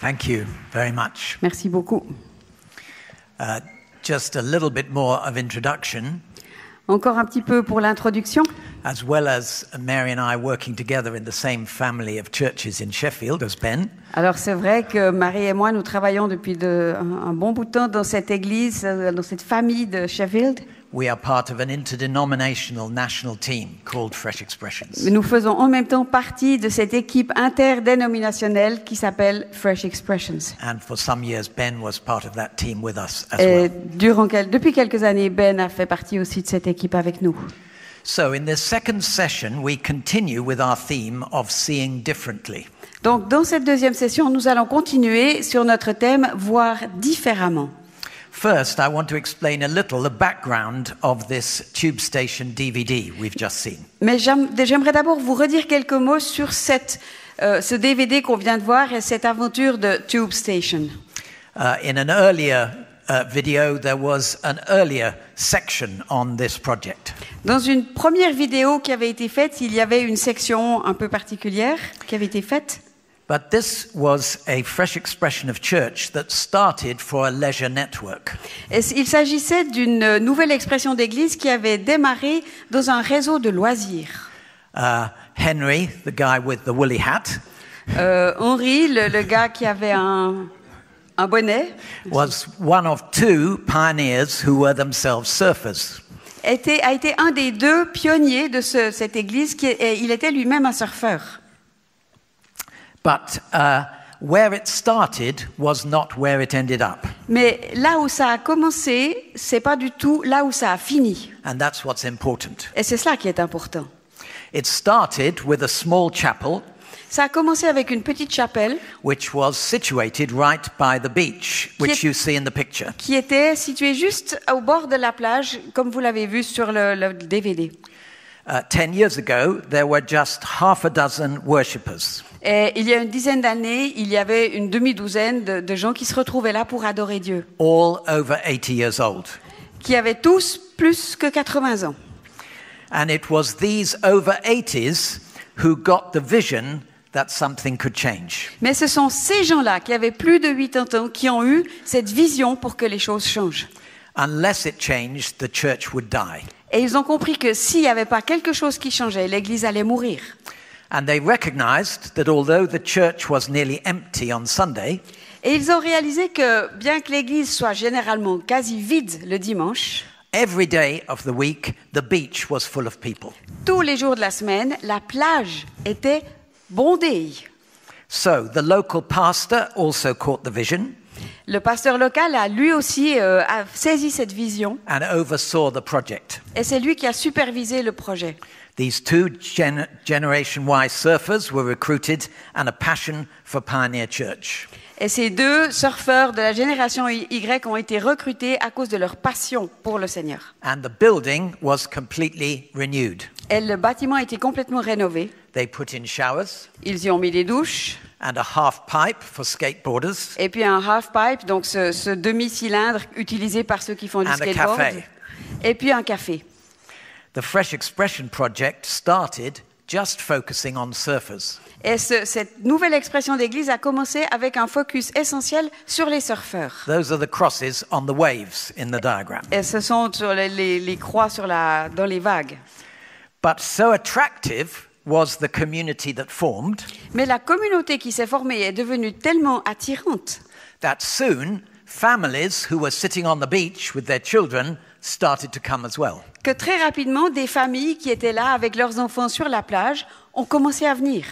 Thank you very much. Merci beaucoup. Just a little bit more of introduction. Encore un petit peu pour l'introduction. As well as Mary and I working together in the same family of churches in Sheffield as Ben. Alors c'est vrai que Marie et moi, nous travaillons depuis un bon bout de temps dans cette église, dans cette famille de Sheffield. We are part of an interdenominational national team called Fresh Expressions. Nous faisons en même temps partie de cette équipe interdénominationnelle qui s'appelle Fresh Expressions. And for some years, Ben was part of that team with us as Et well. depuis quelques années, Ben a fait partie aussi de cette équipe avec nous. So in this second session, we continue with our theme of seeing differently. Donc dans cette deuxième session, nous allons continuer sur notre thème « Voir différemment ». First, I want to explain a little the background of this Tube Station DVD we've just seen. Mais j'aimerais d'abord vous redire quelques mots sur ce DVD qu'on vient de voir et cette aventure de Tube Station. In an earlier video, there was an earlier section on this project. Dans une première vidéo qui avait été faite, il y avait une section un peu particulière qui avait été faite. But this was a fresh expression of church that started for a leisure network. Et il s'agissait d'une nouvelle expression d'église qui avait démarré dans un réseau de loisirs. Henry, the guy with the woolly hat, Henri, le gars qui avait un bonnet, was one of two pioneers who were themselves surfers. a été un des deux pionniers de cette église. Il était lui-même un surfeur. But where it started was not where it ended up. Mais là où ça a commencé, c'est pas du tout là où ça a fini. And that's what's important. Et c'est cela qui est important. It started with a small chapel Ça a commencé avec une petite chapelle which was situated right by the beach, which you see in the picture. qui était située juste au bord de la plage, comme vous l'avez vu sur le DVD. 10 years ago, there were just half a dozen worshippers. Et il y a une dizaine d'années, il y avait une demi-douzaine de gens qui se retrouvaient là pour adorer Dieu, All over 80 years old. qui avaient tous plus que 80 ans. And it was these over 80s who got the vision that something could change. Mais ce sont ces gens-là qui avaient plus de 80 ans qui ont eu cette vision pour que les choses changent. Unless it changed, the church would die. Et ils ont compris que s'il n'y avait pas quelque chose qui changeait, l'Église allait mourir. And they recognized that although the church was nearly empty on Sunday, Et ils ont réalisé que, bien que l'Église soit généralement quasi vide le dimanche, every day of the week, the beach was full of people. tous les jours de la semaine, la plage était bondée. So the local pastor also caught the vision Le pasteur local a lui aussi a saisi cette vision and oversaw the project. et c'est lui qui a supervisé le projet. These two Generation Y surfers were recruited and a passion for Pioneer Church. Et ces deux surfeurs de la génération Y ont été recrutés à cause de leur passion pour le Seigneur. And the building was completely renewed. Et le bâtiment a été complètement rénové. They put in showers Ils y ont mis des douches and a half pipe for skateboarders et puis un half pipe, donc ce demi-cylindre utilisé par ceux qui font du and a skateboard, cafe. et puis un café. The Fresh Expression project started just focusing on surfers. Et cette nouvelle expression d'église a commencé avec un focus essentiel sur les surfeurs. Those are the crosses on the waves in the diagram. Et ce sont sur les croix dans les vagues. But so attractive was the community that formed Mais la communauté qui s'est formée est devenue tellement attirante that soon families who were sitting on the beach with their children started to come as well. que très rapidement, des familles qui étaient là avec leurs enfants sur la plage ont commencé à venir.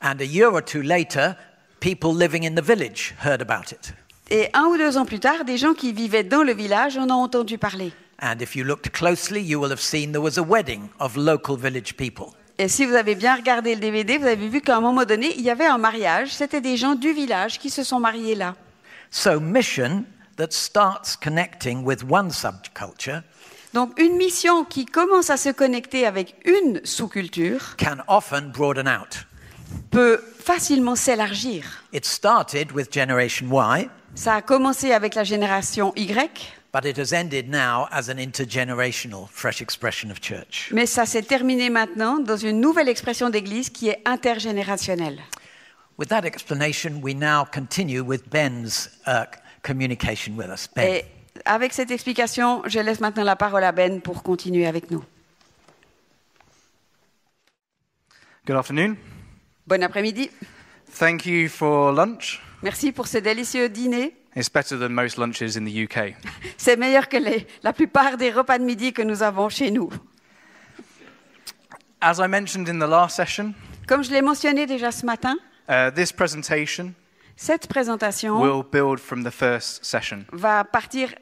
And a year or two later, people living in the village heard about it. Et 1 ou 2 ans plus tard, des gens qui vivaient dans le village en ont entendu parler. And if you looked closely, you will have seen there was a wedding of local village people. Et si vous avez bien regardé le DVD, vous avez vu qu'à un moment donné, il y avait un mariage. C'était des gens du village qui se sont mariés là. So mission that starts connecting with one subculture Donc une mission qui commence à se connecter avec une sous-culture can often broaden out. peut facilement s'élargir. It started with Generation Y, Ça a commencé avec la génération Y, but it has ended now as an intergenerational fresh expression of church. mais ça s'est terminé maintenant dans une nouvelle expression d'église qui est intergénérationnelle. with that explanation, we now continue with Ben's communication with us. Ben. Et avec cette explication, je laisse maintenant la parole à Ben pour continuer avec nous. Good afternoon. Bon après-midi. Thank you for lunch. Merci pour ce délicieux dîner. It's better than most lunches in the UK. C'est meilleur que la plupart des repas de midi que nous avons chez nous. As I mentioned in the last session, Comme je l'ai mentionné déjà ce matin, this presentation cette présentation will build from the first session. va partir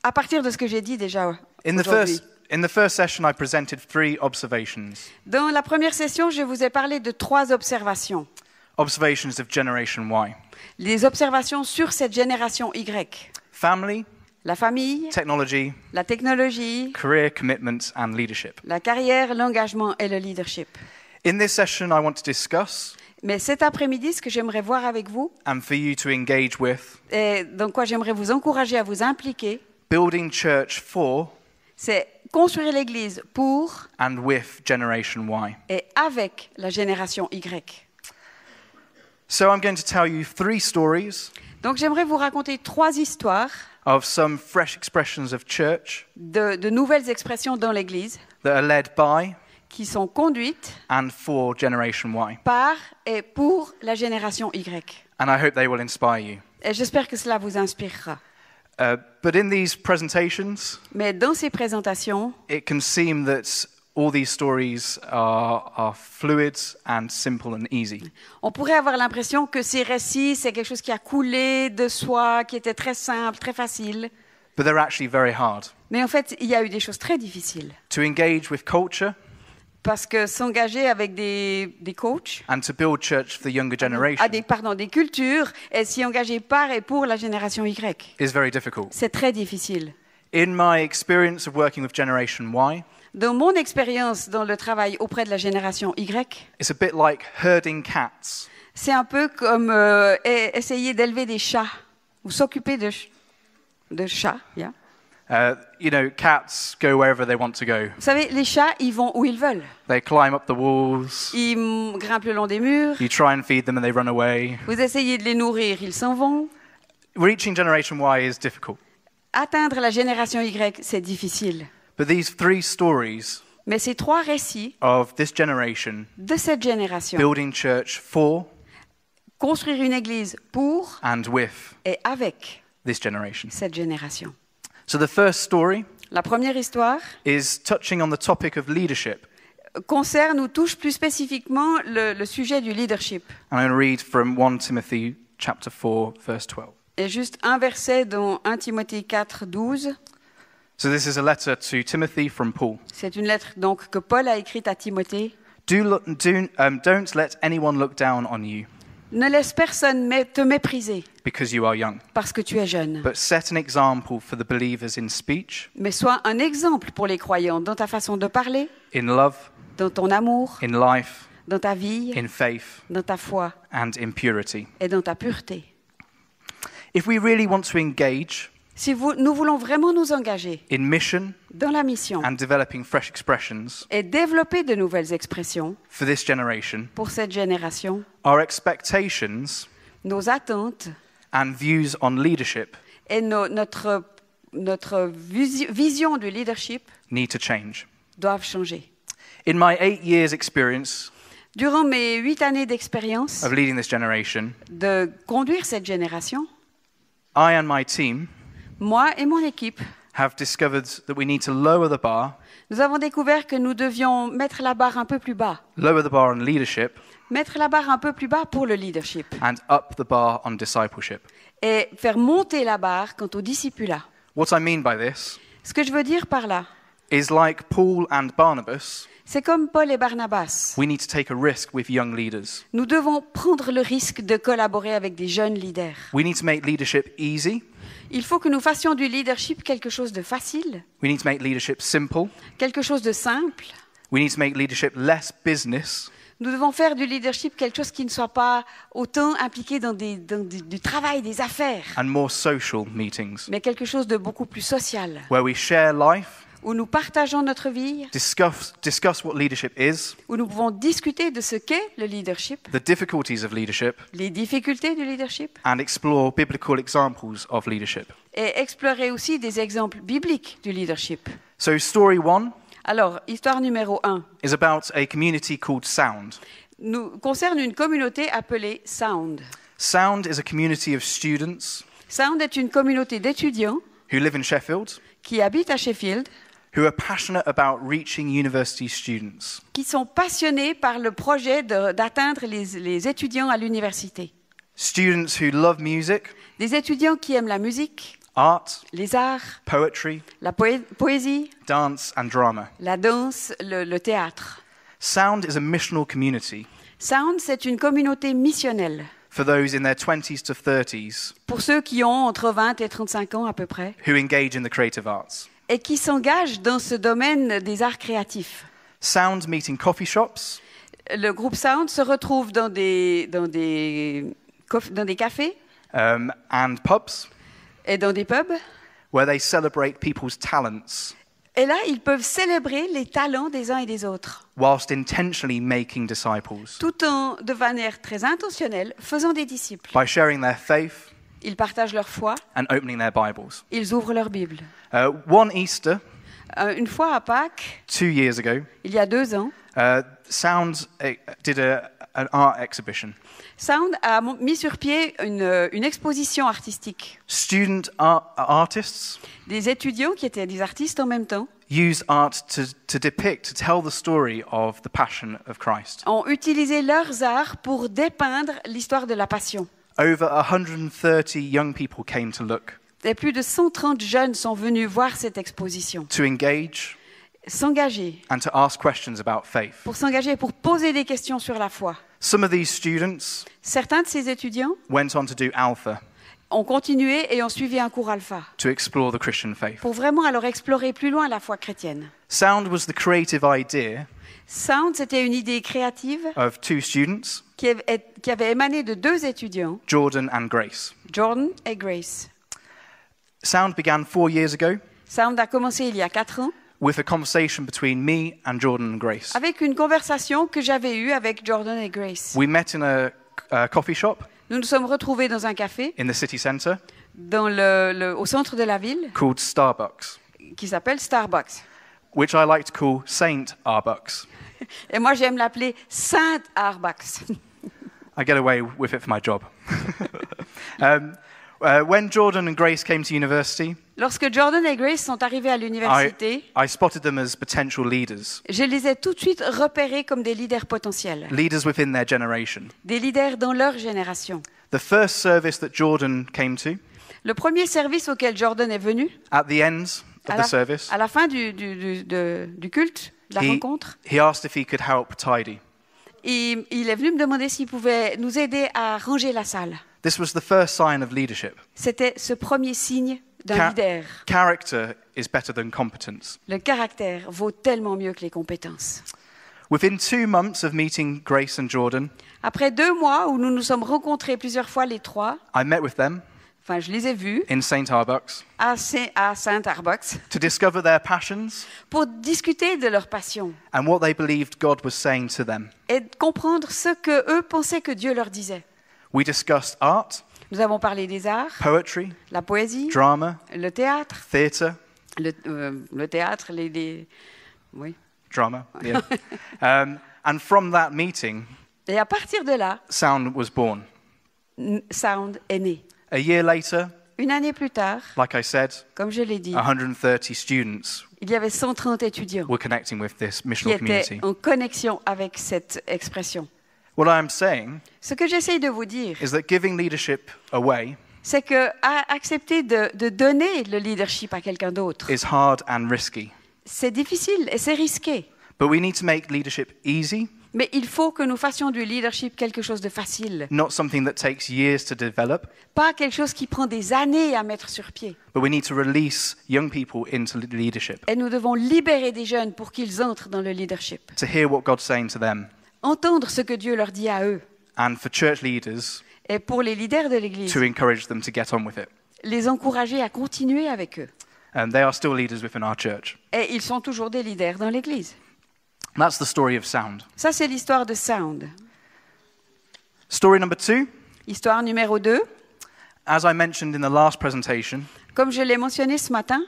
à partir de ce que j'ai dit déjà In aujourd'hui. the first session, I presented 3 observations. Dans la première session, je vous ai parlé de 3 observations. Observations of Generation Y. Les observations sur cette génération Y. Family, La famille, technology, la technologie, career commitment, and leadership. la carrière, l'engagement et le leadership. In this session, I want to discuss, Mais cet après-midi, ce que j'aimerais voir avec vous, and for you to engage with, et dans quoi j'aimerais vous encourager à vous impliquer, building church for c'est construire l'Église pour and with Generation Y. et avec la génération Y. So I'm going to tell you 3 stories Donc j'aimerais vous raconter 3 histoires of some fresh expressions of church de nouvelles expressions dans l'Église that are led by qui sont conduites and for Generation Y. par et pour la génération Y. And I hope they will inspire you. Et j'espère que cela vous inspirera. But in these presentations, Mais dans ces présentations, it can seem that all these stories are fluid and simple and easy. on pourrait avoir l'impression que ces récits, c'est quelque chose qui a coulé de soi, qui était très simple, très facile. But they're actually very hard. Mais en fait, il y a eu des choses très difficiles. To engage with culture Parce que s'engager avec des coachs, and to build church for the younger generation des cultures, et s'y engager par et pour la génération Y, is very difficult. c'est très difficile. In my experience of working with Generation Y, Dans mon expérience dans le travail auprès de la génération Y, it's a bit like herding cats. c'est un peu comme essayer d'élever des chats ou s'occuper de chats. Yeah. You know, cats go wherever they want to go. Vous savez, les chats, ils vont où ils veulent. They climb up the walls. Ils grimpent le long des murs. You try and feed them and they run away. Vous essayez de les nourrir, ils s'en vont. Reaching Generation Y is difficult. Atteindre la génération Y, c'est difficile. But these 3 stories Mais ces 3 récits of this generation de cette génération, building church for construire une église pour and with et avec this generation. cette génération. So the first story La première histoire is touching on the topic of leadership. concerne ou touche plus spécifiquement le sujet du leadership. And I'm going to read from 1 Timothy chapter 4 verse 12. Et juste un verset dans 1 Timothée 4, 12. So this is a letter to Timothy from Paul. C'est une lettre donc que Paul a écrite à Timothée. Don't let anyone look down on you Ne laisse personne te mépriser because you are young, parce que tu es jeune, but set an example for the believers in speech, mais sois un exemple pour les croyants dans ta façon de parler, in love, dans ton amour, in life, dans ta vie, in faith, dans ta foi and in purity. et dans ta pureté. If we really want to engage Si nous voulons vraiment nous engager in mission dans la mission and developing fresh expressions et développer de nouvelles expressions for this generation, pour cette génération, our expectations nos attentes and views on leadership et notre vision du leadership need to change. doivent changer. In my 8 years experience Durant mes 8 années d'expérience of leading this generation, de conduire cette génération, I and my team moi et mon équipe, have discovered that we need to lower the bar nous avons découvert que nous devions mettre la barre un peu plus bas. on leadership Mettre la barre un peu plus bas pour le leadership. and up the bar on discipleship. Et faire monter la barre quant au discipulat. What I mean by this Ce que je veux dire par là, is like Paul and Barnabas, c'est comme Paul et Barnabas. we need to take a risk with young leaders. Nous devons prendre le risque de collaborer avec des jeunes leaders. We need to make leadership easy. Il faut que nous fassions du leadership quelque chose de facile, We need to make leadership simple. quelque chose de simple. We need to make leadership less business Nous devons faire du leadership quelque chose qui ne soit pas autant impliqué dans du travail, des affaires, and more social meetings mais quelque chose de beaucoup plus social, where we share life où nous partageons notre vie, discuss what leadership is, où nous pouvons discuter de ce qu'est le leadership, the difficulties of leadership, les difficultés du leadership, and explore biblical examples of leadership. et explorer aussi des exemples bibliques du leadership. So story 1 Alors, histoire numéro 1 is about a community called Sound. nous concerne une communauté appelée Sound. Sound is a community of students Sound est une communauté d'étudiants who live in Sheffield, qui habitent à Sheffield, who are passionate about reaching university students. qui sont passionnés par le projet d'atteindre les étudiants à l'université. Students who love music, Des étudiants qui aiment la musique, art, les arts, poetry, la poésie, dance, and drama. la danse, le théâtre. Sound is a missional community Sound, c'est une communauté missionnelle for those in their 20s to 30s pour ceux qui ont entre 20 et 35 ans à peu près who engage in the creative arts. et qui s'engagent dans ce domaine des arts créatifs. Sound meet in coffee shops, Le groupe Sound se retrouve dans des cafés and pubs et dans des pubs. where they celebrate people's talents Et là, ils peuvent célébrer les talents des uns et des autres, whilst intentionally making disciples tout en, de manière très intentionnelle, faisant des disciples. by sharing their faith Ils partagent leur foi, and opening their Bibles. ils ouvrent leur Bible. One Easter, Une fois à Pâques, 2 years ago, il y a 2 ans, Sound did an art exhibition. Sound a mis sur pied une exposition artistique. Student artists Des étudiants qui étaient des artistes en même temps use art to depict, to tell the story of the passion of Christ. ont utilisé leurs arts pour dépeindre l'histoire de la passion. Over 130 young people came to look, Et plus de 130 jeunes sont venus voir cette exposition, to engage, s'engager, and to ask questions about faith. pour s'engager, pour poser des questions sur la foi. Some of these students Certains de ces étudiants went on to do Alpha, ont continué et ont suivi un cours alpha to explore the Christian faith. pour vraiment alors explorer plus loin la foi chrétienne. Sound was the creative idea Sound, c'était une idée créative of 2 students, qui avait émané de 2 étudiants, Jordan and Grace. Jordan et Grace. Sound began 4 years ago Sound a commencé il y a 4 ans with a conversation between me and Jordan and Grace. avec une conversation que j'avais eue avec Jordan et Grace. We met in a coffee shop Nous nous sommes retrouvés dans un café in the city centre au centre de la ville called Starbucks, qui s'appelle Starbucks. which I like to call Saint Arbucks. Et moi, j'aime l'appeler Saint Arbucks. I get away with it for my job. When Jordan and Grace came to university, Lorsque Jordan et Grace sont arrivés à l'université, I spotted them as potential leaders, je les ai tout de suite repérés comme des leaders potentiels, leaders within their generation. des leaders dans leur génération. The first service that Jordan came to, Le premier service auquel Jordan est venu, at the end of the service, à la fin du culte, de la rencontre, he asked if he could help tidy. il est venu me demander s'il pouvait nous aider à ranger la salle. This was the first sign of leadership. C'était ce premier signe d'un leader. Character is better than competence. Le caractère vaut tellement mieux que les compétences. Within 2 months of meeting Grace and Jordan, Après 2 mois où nous nous sommes rencontrés plusieurs fois les 3, I met with them enfin je les ai vus in St. Arbucks à Saint Arbucks to discover their passions pour discuter de leur passion and what they believed God was saying to them. et de comprendre ce que eux pensaient que Dieu leur disait. We discussed art, Nous avons parlé des arts, poetry, la poésie, drama, le théâtre, theatre, le théâtre, oui. drama, yeah. And from that meeting, Et à partir de là, Sound was born. Sound est né. A year later, Une année plus tard, like I said, comme je l'ai dit, 130 students il y avait 130 étudiants were connecting with this qui missional étaient community. en connexion avec cette expression. What I am saying Ce que j'essaye de vous dire, is that giving leadership away c'est que accepter de donner le leadership à quelqu'un d'autre, is hard and risky. c'est difficile et c'est risqué. But we need to make leadership easy, Mais il faut que nous fassions du leadership quelque chose de facile. not something that takes years to develop, Pas quelque chose qui prend des années à mettre sur pied. but we need to release young people into leadership, Et nous devons libérer des jeunes pour qu'ils entrent dans le leadership. to hear what God's saying to them. Entendre ce que Dieu leur dit à eux. And for church leaders Et pour les leaders de l'Église, to encourage them to get on with it. les encourager à continuer avec eux. They are still leaders within our church. Et ils sont toujours des leaders dans l'Église. That's the story of Sound. Ça, c'est l'histoire de Sound. Story number 2. Histoire numéro 2. As I mentioned in the last presentation, Comme je l'ai mentionné ce matin,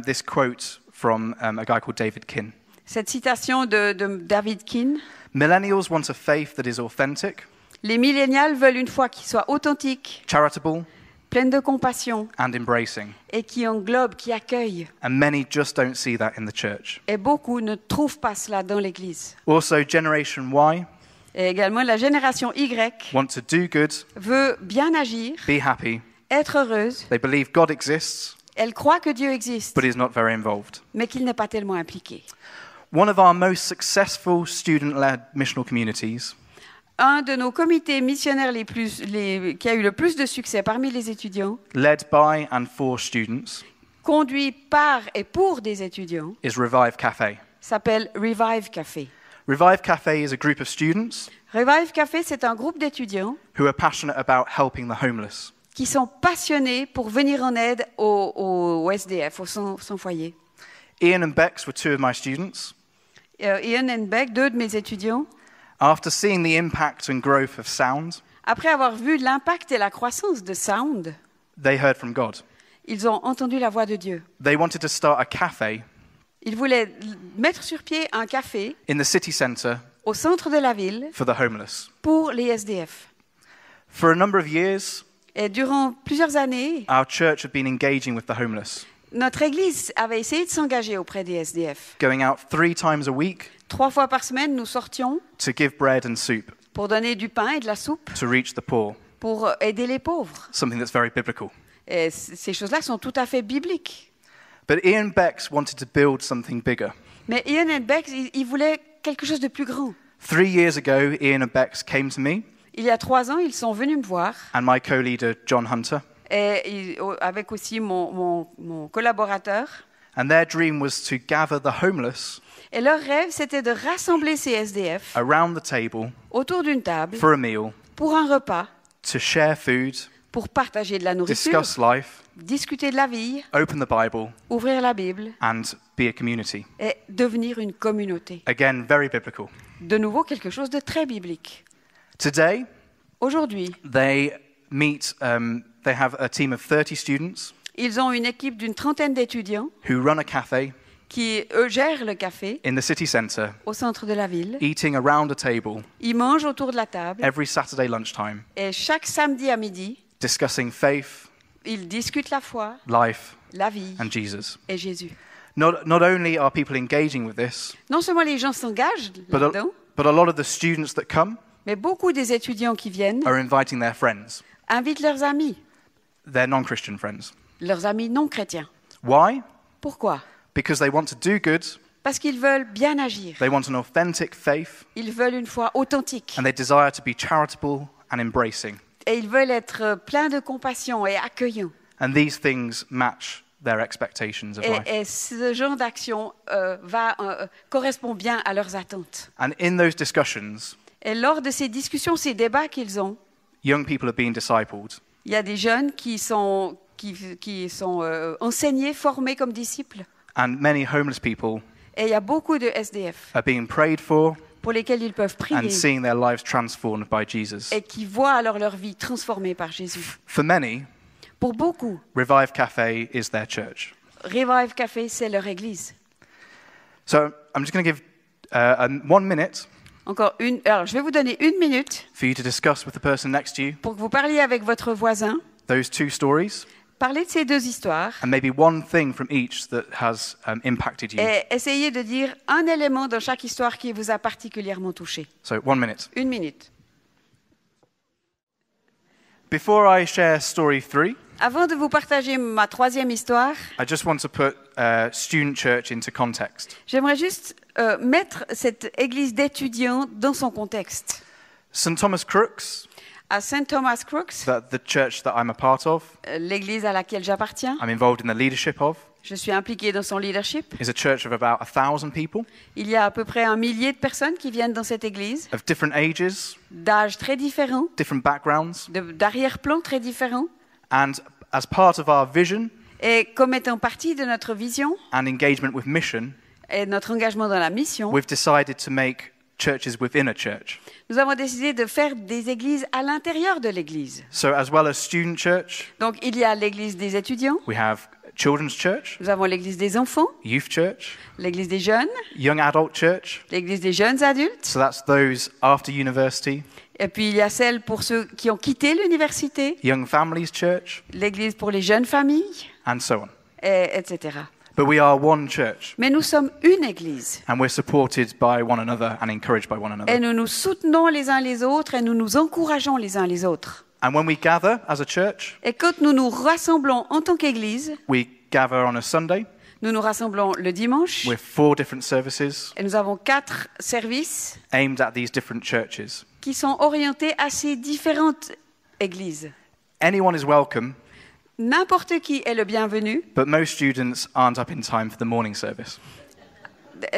this quote from a guy called David Kin. cette citation de David Kin. Millennials want a faith that is authentic, Les millénials veulent une foi qui soit authentique, charitable, pleine de compassion and embracing. et qui englobe, qui accueille. And many just don't see that in the church. Et beaucoup ne trouvent pas cela dans l'Église. Also, Generation Y Et également, la génération Y want to do good, veut bien agir, be happy. être heureuse. They believe God exists, Elle croit que Dieu existe, but is not very involved. mais qu'il n'est pas tellement impliqué. One of our most successful student-led missional communities Un de nos comités missionnaires qui a eu le plus de succès parmi les étudiants, led by and for students, conduit par et pour des étudiants, is Revive Cafe. s'appelle Revive Café. Revive Cafe is a group of students Revive Café, c'est un groupe d'étudiants who are passionate about helping the homeless. qui sont passionnés pour venir en aide aux SDF, aux sans foyer. Ian and Bex were two of my students. Ian and Beck, 2 de mes étudiants, After seeing the impact and growth of Sound, après avoir vu l'impact et la croissance de Sound, they heard from God. ils ont entendu la voix de Dieu. They wanted to start a cafe Ils voulaient mettre sur pied un café in the city centre au centre de la ville for the homeless. pour les SDF. For a number of years, Et durant plusieurs années, our church had been engaging with the homeless, notre Église avait essayé de s'engager auprès des SDF. going out 3 times a week 3 fois par semaine, nous sortions to give bread and soup pour donner du pain et de la soupe, to reach the poor, pour aider les pauvres. something that's very biblical. Et ces choses-là sont tout à fait bibliques. But Ian Bex wanted to build something bigger. Mais Ian et Beck, ils voulaient quelque chose de plus grand. 3 years ago, Ian and Bex came to me Il y a 3 ans, ils sont venus me voir, and my co-leader, John Hunter, et avec aussi mon collaborateur. and their dream was to gather the homeless Et leur rêve, c'était de rassembler ces SDF around the table autour d'une table for a meal, pour un repas, to share food, pour partager de la nourriture, discuss life, discuter de la vie, open the Bible, ouvrir la Bible and be a community. et devenir une communauté. Again, very biblical. De nouveau, quelque chose de très biblique. Today, Aujourd'hui, they meet, they have a team of 30 students ils ont une équipe d'une 30aine d'étudiants who run a cafe qui, eux, gèrent le café in the city centre, au centre de la ville. eating around a table Ils mangent autour de la table every Saturday lunchtime, et chaque samedi à midi, discussing faith, ils discutent la foi, life, la vie and Jesus. et Jésus. Not only are people engaging with this, Non seulement les gens s'engagent là-dedans, but a lot of the students that come mais beaucoup des étudiants qui viennent are inviting their friends, invitent leurs amis non-Christian friends. non chrétiens. Why? Pourquoi? Because they want to do good, Parce qu'ils veulent bien agir. they want an authentic faith, Ils veulent une foi authentique. and they desire to be charitable and embracing. Et ils veulent être pleins de compassion et accueillants. And these things match their expectations of life. Et ce genre d'action correspond bien à leurs attentes. And in those discussions, Et lors de ces discussions, ces débats qu'ils ont, young people are being discipled, il y a des jeunes qui sont enseignés, formés comme disciples. and many homeless people Et il y a beaucoup de SDF are being prayed for pour lesquels ils peuvent prier and seeing their lives transformed by Jesus. et qui voient alors leur vie transformée par Jésus. For many, Pour beaucoup, Revive Cafe is their church. Revive Café, c'est leur église. So I'm just going to give 1 minute Alors, je vais vous donner 1 minute for you to discuss with the person next to you pour que vous parliez avec votre voisin, those 2 stories, parlez de ces 2 histoires and maybe one thing from each that has impacted you. et essayez de dire un élément dans chaque histoire qui vous a particulièrement touché. So 1 minute. 1 minute. Before I share story 3, Avant de vous partager ma 3e histoire, I just want to put Student Church into context. j'aimerais juste mettre cette église d'étudiants dans son contexte. St. Thomas Crooks, À St. Thomas Crooks, the church that I'm a part of, l'église à laquelle j'appartiens, I'm involved in the leadership of, je suis impliquée dans son leadership. is a church of about 1,000 people, Il y a à peu près 1 millier de personnes qui viennent dans cette église, of different ages, d'âges très différents, different backgrounds, d'arrière-plan très différents. and as part of our vision, Et comme étant partie de notre vision and engagement with mission, et notre engagement dans la mission, we've decided to make churches within a church. nous avons décidé de faire des églises à l'intérieur de l'église. So as well as student church, Donc il y a l'église des étudiants, we have children's church, nous avons l'église des enfants, youth church, l'église des jeunes, young adult church. l'église des jeunes adultes, So that's those after university, et puis il y a celle pour ceux qui ont quitté l'université, young families church, l'église pour les jeunes familles, and so on. etc. But we are one church, Mais nous sommes une église. and we're supported by one another and encouraged by one Et another. nous nous soutenons les uns les autres et nous nous encourageons les uns les autres. And when we gather as a church, Et quand nous nous rassemblons en tant qu'église, we gather on a Sunday nous nous rassemblons le dimanche with 4 different services et nous avons 4 services aimed at these different churches. qui sont orientés à ces différentes églises. Anyone is welcome, N'importe qui est le bienvenu. but most students aren't up in time for the morning service.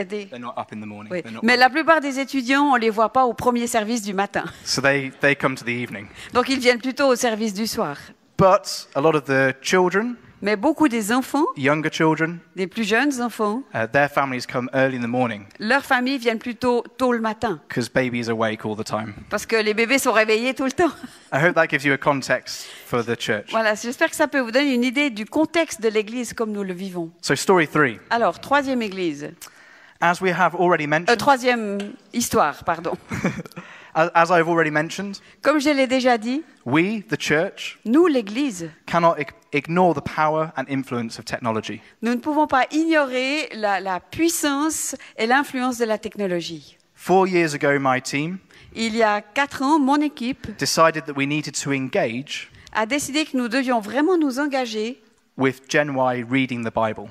Des- They're not up in the morning. oui. They're not Mais la plupart des étudiants, on ne les voit pas au premier service du matin. So they come to the evening. Donc ils viennent plutôt au service du soir. But a lot of the children, Mais beaucoup des enfants, younger children, des plus jeunes enfants, their families come early in the morning leurs familles viennent plutôt tôt le matin. because baby is awake all the time. Parce que les bébés sont réveillés tout le temps. I hope that gives you a context for the church. Voilà, j'espère que ça peut vous donner une idée du contexte de l'Église comme nous le vivons. So story 3. Alors, troisième Église. As we have already mentioned, Troisième histoire, pardon. as I've already mentioned, Comme je l'ai déjà dit, we, the church, nous, l'Église, cannot ignore the power and influence of technology. nous ne pouvons pas ignorer la puissance et l'influence de la technologie. 4 years ago, my team Il y a 4 ans, mon équipe decided that we needed to engage a décidé que nous devions vraiment nous engager with Gen Y reading the Bible.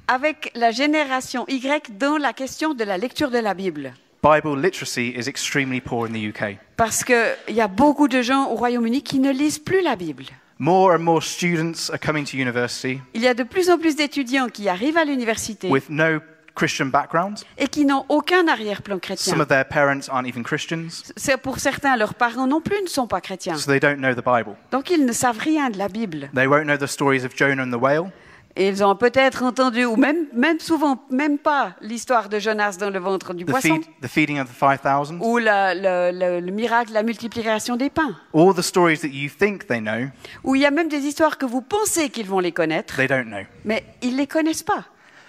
avec la génération Y dans la question de la lecture de la Bible. Bible literacy is extremely poor in the UK. Parce qu'il y a beaucoup de gens au Royaume-Uni qui ne lisent plus la Bible. More and more students are coming to university Il y a de plus en plus d'étudiants qui arrivent à l'université with no Christian background. et qui n'ont aucun arrière-plan Some chrétien. of their parents aren't even Christians, C'est pour certains, leurs parents non plus ne sont pas chrétiens. so they don't know the Bible. Donc ils ne savent rien de la Bible. They won't know the stories of Jonah and the whale. Et ils ont peut-être entendu, ou même souvent, même pas, l'histoire de Jonas dans le ventre du poisson, The feeding of the 5,000. ou le miracle de la multiplication des pains. All the stories that you think they know, Où il y a même des histoires que vous pensez qu'ils vont les connaître, they don't know. mais ils ne les connaissent pas.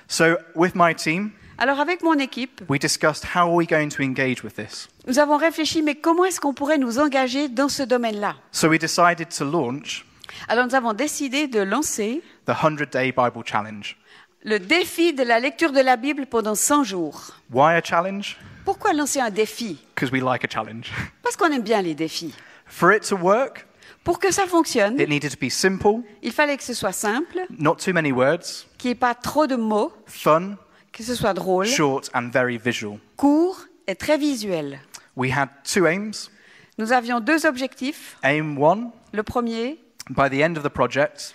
So with my team, Alors avec mon équipe, we discussed how are we going to engage with this. nous avons réfléchi, mais comment est-ce qu'on pourrait nous engager dans ce domaine-là? So we decided to launch Alors nous avons décidé de lancer the 100-day Bible Challenge. le défi de la lecture de la Bible pendant 100 jours. Why a challenge? Pourquoi lancer un défi? Because we like a challenge. Parce qu'on aime bien les défis. For it to work, Pour que ça fonctionne, it needed to be simple, il fallait que ce soit simple, not too many words, qu'il n'y ait pas trop de mots, fun, que ce soit drôle, short, and very visual. court et très visuel. We had 2 aims. Nous avions 2 objectifs. Aim 1, Le premier, by the end of the project,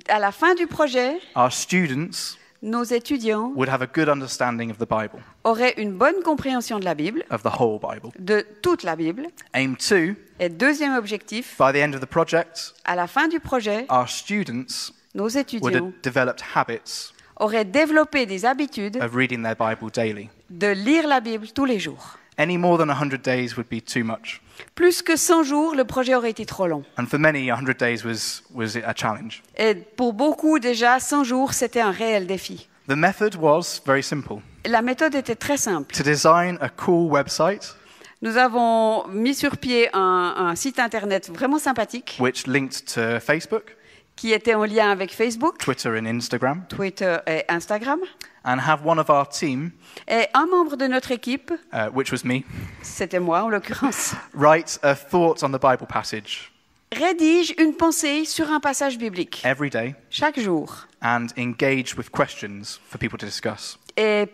à la fin du projet, our students nos étudiants would have a good understanding of the Bible, auraient une bonne compréhension de la Bible, of the whole Bible. de toute la Bible. Aim 2, Et deuxième objectif, by the end of the project, à la fin du projet, our students nos would étudiants have developed habits auraient développé des habitudes of reading their Bible daily. de lire la Bible tous les jours. Any more than 100 days would be too much. Plus que 100 jours, le projet aurait été trop long. And for many, 100 days was a challenge. Et pour beaucoup, déjà, 100 jours, c'était un réel défi. The method was very simple. La méthode était très simple. To design a cool website Nous avons mis sur pied un site internet vraiment sympathique which linked to Facebook, qui était en lien avec Facebook, Twitter and Instagram, Twitter et Instagram. and have one of our team, Et un membre de notre équipe, which was me, c'était moi en l'occurrence, write a thought on the Bible passage rédige une pensée sur un passage biblique every day chaque jour and engage with questions for people to discuss. et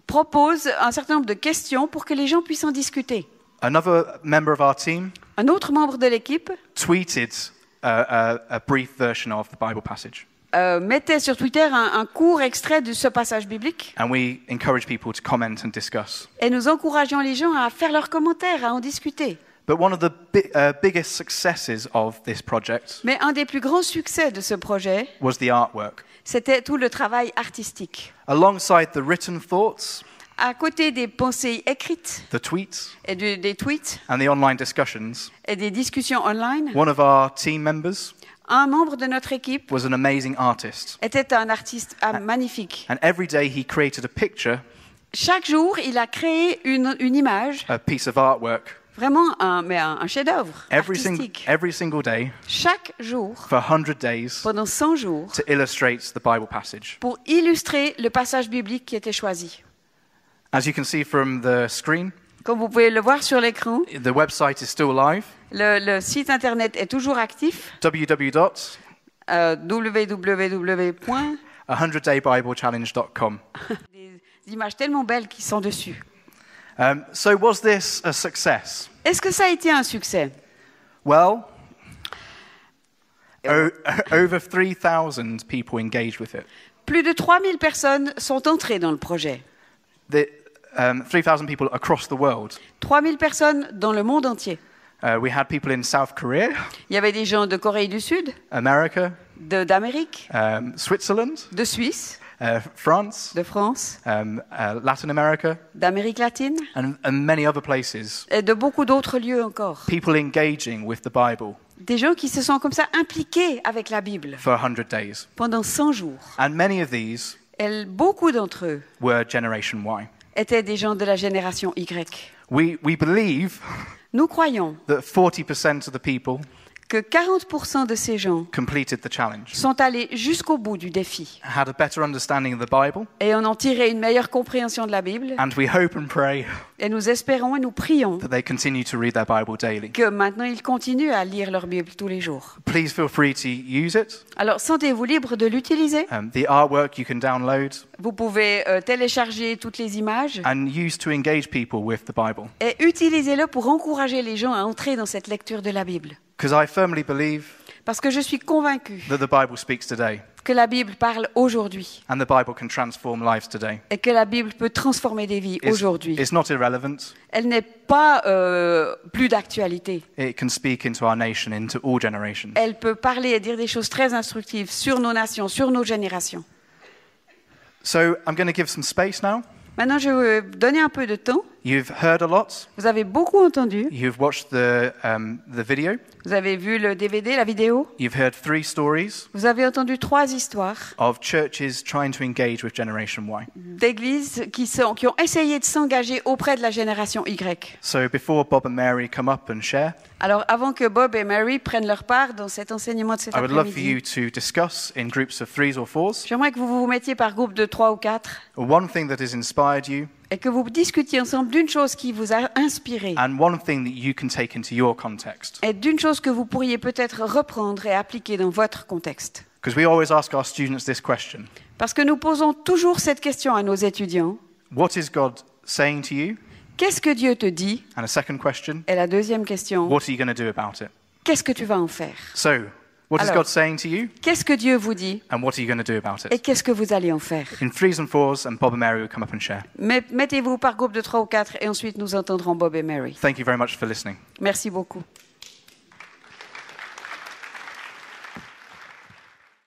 propose un certain nombre de questions pour que les gens puissent en discuter. Another member of our team Un autre membre de l'équipe tweeted a brief version of the Bible passage, mettait sur Twitter un court extrait de ce passage biblique and we encourage people to comment and discuss. et nous encourageons les gens à faire leurs commentaires, à en discuter. But one of the biggest successes of this project Mais un des plus grands succès de ce projet, was the artwork. c'était tout le travail artistique. Alongside the written thoughts, À côté des pensées écrites the tweets, et des tweets and the online discussions, et des discussions online, one of our team members un membre de notre équipe was an amazing artist. était un artiste magnifique. And every day he created a picture, Chaque jour, il a créé une image, a piece of artwork, vraiment un chef-d'œuvre artistique. every single day Chaque jour, for 100 days pendant 100 jours, to illustrate the Bible passage. pour illustrer le passage biblique qui était choisi. As you can see from the screen, Comme vous pouvez le voir sur l'écran, the website is still alive, le site internet est toujours actif, www. 100daybiblechallenge.com. Des images tellement belles qui sont dessus. So was this a success? Est-ce que ça a été un succès? Well, over 3,000 people engaged with it. Plus de 3000 personnes sont entrées dans le projet. 3,000 people across the world. 3000 personnes dans le monde entier. We had people in South Korea, Il y avait des gens de Corée du Sud, America, d'Amérique, Switzerland, de Suisse, France, de France, Latin America, d'Amérique latine and many other places. et de beaucoup d'autres lieux encore. People engaging with the Bible Des gens qui se sont comme ça impliqués avec la Bible for 100 days. pendant 100 jours. And many of these Et beaucoup d'entre eux were Generation Y. étaient des gens de la génération Y. We believe Nous croyons that 40% of the people que 40% de ces gens completed the challenge, sont allés jusqu'au bout du défi had a better understanding of the Bible, et en ont tiré une meilleure compréhension de la Bible. and we hope and pray Et nous espérons et nous prions that they continue to read their Bible daily. que maintenant ils continuent à lire leur Bible tous les jours. Please feel free to use it. Alors sentez-vous libre de l'utiliser. The artwork you can download Vous pouvez télécharger toutes les images and use to engage people with the Bible. et utilisez-le pour encourager les gens à entrer dans cette lecture de la Bible. Because I firmly believe Parce que je suis convaincue that the Bible speaks today, que la Bible parle aujourd'hui and the Bible can transform lives today. et que la Bible peut transformer des vies aujourd'hui. It's not irrelevant. Elle n'est pas plus d'actualité. It can speak into our nation, into all generations. Elle peut parler et dire des choses très instructives sur nos nations, sur nos générations. So I'm going to give some space now. Maintenant, je vais vous donner un peu de temps. You've heard a lot. Vous avez beaucoup entendu. You've watched the video. Vous avez vu le DVD, la vidéo. You've heard 3 stories Vous avez entendu 3 histoires of churches trying to engage with Generation Y. d'églises qui ont essayé de s'engager auprès de la génération Y. So before Bob and Mary come up and share, Alors, avant que Bob et Mary prennent leur part dans cet enseignement de cet I would love for you après-midi, to discuss in groups of 3s or 4s j'aimerais que vous vous mettiez par groupe de 3 ou 4 one thing that has inspired you et que vous discutiez ensemble d'une chose qui vous a inspiré and one thing that you can take into your context. et d'une chose que vous pourriez peut-être reprendre et appliquer dans votre contexte. Because we always ask our students this question. Parce que nous posons toujours cette question à nos étudiants. What is God saying to you? Qu'est-ce que Dieu te dit? And a second question, Et la deuxième question, what are you going to do about it? qu'est-ce que tu vas en faire? So, what is Alors, God saying to you? Qu'est-ce que Dieu vous dit? And what are you going to do about Et it? qu'est-ce que vous allez en faire? In 3s and 4s, and Bob and Mary will come up and share. Mettez-vous par groupe de 3 ou 4 et ensuite nous entendrons Bob et Mary. Thank you very much for listening. Merci beaucoup.